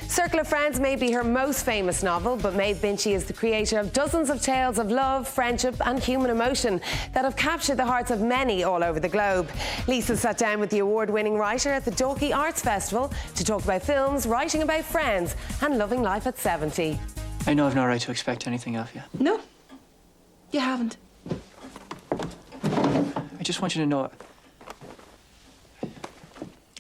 Circle of Friends may be her most famous novel, but Maeve Binchy is the creator of dozens of tales of love, friendship and human emotion that have captured the hearts of many all over the globe. Lisa sat down with the award-winning writer at the Dalkey Arts Festival to talk about films, writing about friends and loving life at 70. I know I've no right to expect anything of you. No, you haven't. I just want you to know...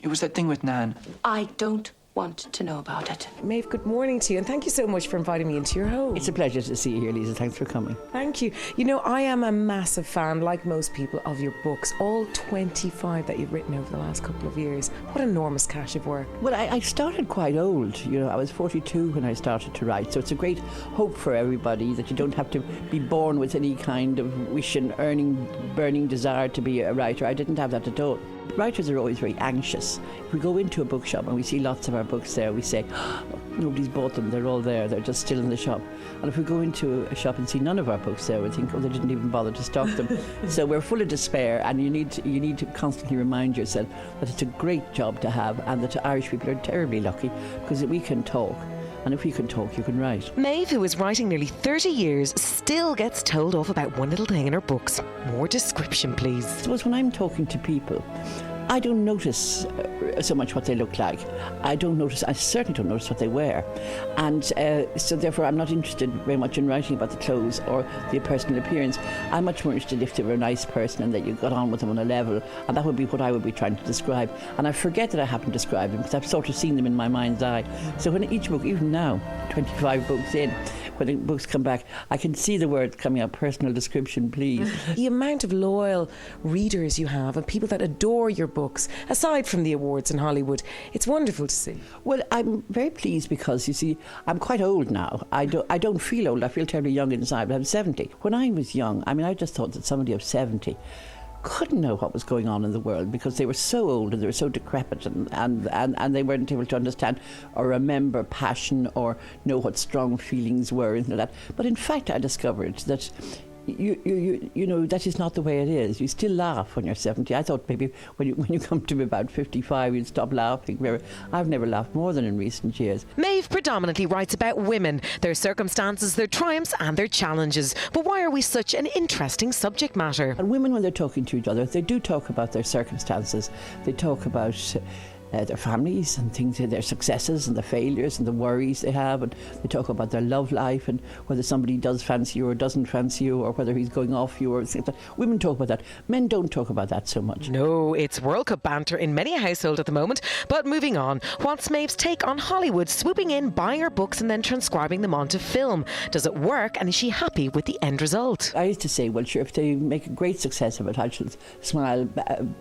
It was that thing with Nan. I don't want to know about it. Maeve, good morning to you, and thank you so much for inviting me into your home. It's a pleasure to see you here, Lisa. Thanks for coming. Thank you. You know, I am a massive fan, like most people, of your books, all 25 that you've written over the last couple of years. What enormous cache of work. Well, I started quite old. You know, I was 42 when I started to write, so it's a great hope for everybody that you don't have to be born with any kind of wish and burning desire to be a writer. I didn't have that at all. Writers are always very anxious. If we go into a bookshop and we see lots of our books there, we say, oh, nobody's bought them, they're all there, they're just still in the shop. And if we go into a shop and see none of our books there, we think, oh, they didn't even bother to stock them. So we're full of despair, and you need to constantly remind yourself that it's a great job to have, and that Irish people are terribly lucky because we can talk. And if you can talk, you can write. Maeve, who was writing nearly 30 years, still gets told off about one little thing in her books. More description, please. I suppose when I'm talking to people, I don't notice so much what they look like. I certainly don't notice what they wear. And so therefore I'm not interested very much in writing about the clothes or the personal appearance. I'm much more interested if they were a nice person and that you got on with them on a level, and that would be what I would be trying to describe. And I forget that I haven't described them because I've sort of seen them in my mind's eye. So when each book, even now, 25 books in, when the books come back, I can see the words coming out, personal description, please. The amount of loyal readers you have and people that adore your books, aside from the awards in Hollywood, it's wonderful to see. Well, I'm very pleased because, you see, I'm quite old now. I don't feel old. I feel terribly young inside, but I'm 70. When I was young, I just thought that somebody of 70 couldn't know what was going on in the world because they were so old and they were so decrepit and they weren't able to understand or remember passion or know what strong feelings were and all that. But in fact, I discovered that you know, that is not the way it is. You still laugh when you're 70. I thought maybe when you come to be about 55, you'd stop laughing. I've never laughed more than in recent years. Maeve predominantly writes about women, their circumstances, their triumphs and their challenges. But why are we such an interesting subject matter? And women, when they're talking to each other, they do talk about their circumstances. They talk about their families and things, their successes and the failures and the worries they have, and they talk about their love life and whether somebody does fancy you or doesn't fancy you or whether he's going off you or things like that. Women talk about that. Men don't talk about that so much. No, it's World Cup banter in many a household at the moment. But moving on, what's Maeve's take on Hollywood swooping in, buying her books and then transcribing them onto film? Does it work, and is she happy with the end result? I used to say, well, sure, if they make a great success of it, I should smile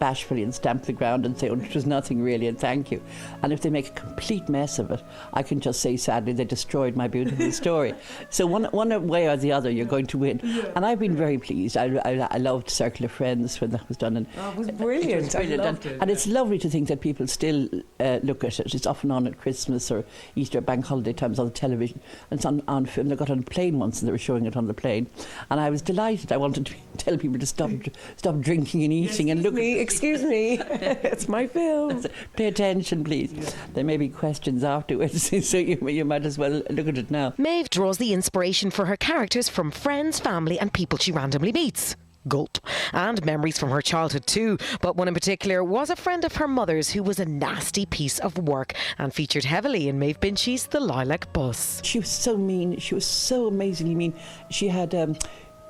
bashfully and stamp the ground and say, oh, it was nothing really, and thank you. And if they make a complete mess of it, I can just say, sadly, they destroyed my beautiful story. So one way or the other, you're going to win. Yeah. And I've been very pleased. I loved Circle of Friends when that was done. And it was brilliant. I loved it. And it's lovely to think that people still look at it. It's often on at Christmas or Easter, bank holiday times on the television. And it's on film. They got on a plane once and they were showing it on the plane. And I was delighted. I wanted to tell people to stop drinking and eating and look. Excuse me. It's my film. Pay attention, please. Yeah. There may be questions afterwards, so you might as well look at it now. Maeve draws the inspiration for her characters from friends, family and people she randomly meets. Gulp. And memories from her childhood too. But one in particular was a friend of her mother's who was a nasty piece of work and featured heavily in Maeve Binchy's The Lilac Bus. She was so mean. She was so amazingly mean. She had...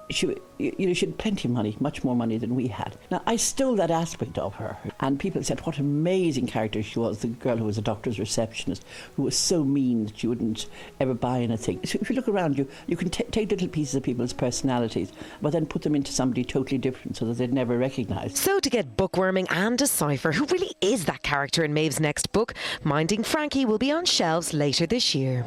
She had plenty of money, much more money than we had. Now, I stole that aspect of her, and people said what an amazing character she was, the girl who was a doctor's receptionist, who was so mean that she wouldn't ever buy anything. So if you look around you can take little pieces of people's personalities, but then put them into somebody totally different so that they'd never recognise. So to get bookworming and decipher who really is that character in Maeve's next book, Minding Frankie will be on shelves later this year.